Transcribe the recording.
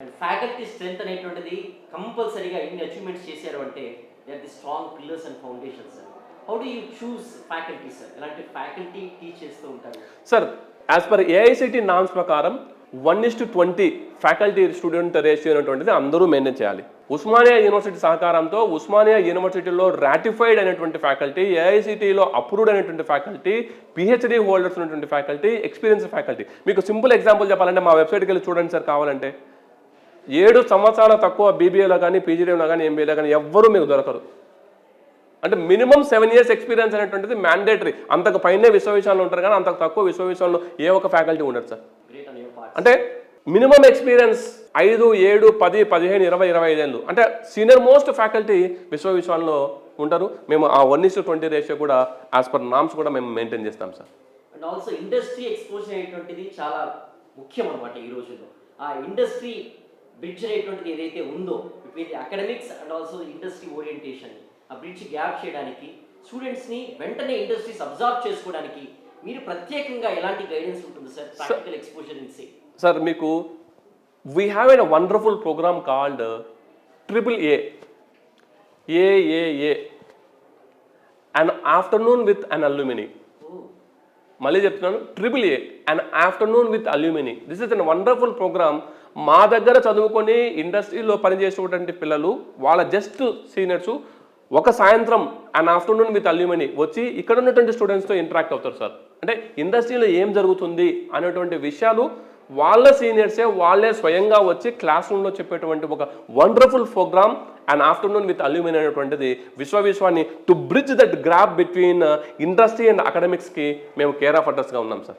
And faculty strength అనేటువంటిది కంపల్సరీగా ఎన్ని అచీవ్మెంట్స్ చేశారు అంటే they are the strong pillars and foundation sir. How do you choose faculty sir? ఎలాంటి ఫ్యాకల్టీ టీచ్ చేస్తూ ఉంటారు సార్? యాజ్ పర్ ఏఐసిటి నామ్స్ ప్రకారం 1:20 ఫ్యాకల్టీ స్టూడెంట్ రేషియో అనేటువంటిది అందరూ మెయింటైన్ చేయాలి. ఉస్మానియా యూనివర్సిటీ సహకారంతో ఉస్మానియా యూనివర్సిటీలో రాటిఫైడ్ అయినటువంటి ఫ్యాకల్టీ, ఏఐసిటిలో అప్రూవ్డ్ అయినటువంటి ఫ్యాకల్టీ, పిహెచ్డి హోల్డర్స్ ఉన్నటువంటి ఫ్యాకల్టీ, ఎక్స్పీరియన్స్ ఫ్యాకల్టీ. మీకు సింపుల్ ఎగ్జాంపుల్ చెప్పాలంటే మా వెబ్సైట్కి వెళ్ళి చూడండి సార్ కావాలంటే. 7 సంవత్సరాల తక్కువ బీబీఏలో కానీ, పీజీడీలో కానీ, ఎంబీఏలో కానీ ఎవ్వరూ మీకు దొరకరు. అంటే మినిమం 7 years ఎక్స్పీరియన్స్ అనేటువంటిది మ్యాండేటరీ. అంతకు పైనే విశ్వవిద్యాలయంలో ఉంటారు కానీ అంతకు తక్కువ విశ్వవిద్యాలయంలో ఏ ఒక్క ఫ్యాకల్టీ ఉండదు సార్. అంటే మినిమం ఎక్స్పీరియన్స్ 5, 7, 10, 15, 20, 25 ఏళ్ళు. అంటే సీనియర్ మోస్ట్ ఫ్యాకల్టీ విశ్వవిద్యాలయంలో ఉంటారు. మేము ఆ 1:20 రేషియో కూడా యాజ్ పర్ నామ్స్ కూడా మేము మెయింటైన్ చేస్తాం sir. And also industry exposure అనేటువంటిది చాలా ముఖ్యం అనమాట ఈ రోజుల్లో. ఆ ఇండస్ట్రీ బ్రిడ్జ్ అనేటువంటిది ఏదైతే ఉందో between the academics and also industry orientation, ఆ బ్రిడ్జ్ గ్యాప్ చేయడానికి స్టూడెంట్స్ని వెంటనే ఇండస్ట్రీస్ అబ్జర్వ్ చేసుకోవడానికి మీరు ప్రత్యేకంగా ఎలాంటి గైడెన్స్ ఉంటుంది sir? Practical exposure in say sir మీకు we have a wonderful programme called AAA, AAA, an afternoon with an alumni. మళ్ళీ చెప్తున్నాను, AAA, an afternoon with alumni. This is an wonderful programme. మా దగ్గర చదువుకొని ఇండస్ట్రీలో పనిచేసేటువంటి పిల్లలు, వాళ్ళ జస్ట్ సీనియర్స్ ఒక సాయంత్రం అండ్ ఆఫ్టర్నూన్ విత్ అల్యూమిని వచ్చి ఇక్కడ ఉన్నటువంటి స్టూడెంట్స్తో ఇంటరాక్ట్ అవుతారు సార్. అంటే ఇండస్ట్రీలో ఏం జరుగుతుంది అనేటువంటి విషయాలు వాళ్ళ సీనియర్సే వాళ్ళే స్వయంగా వచ్చి క్లాస్ రూమ్లో చెప్పేటువంటి ఒక wonderful programme and afternoon with alumni అనేటువంటిది విశ్వాన్ని to bridge that gap between industry and అకాడమిక్స్కి మేము కేర్ ఆఫ్ అడ్రస్గా ఉన్నాం సార్.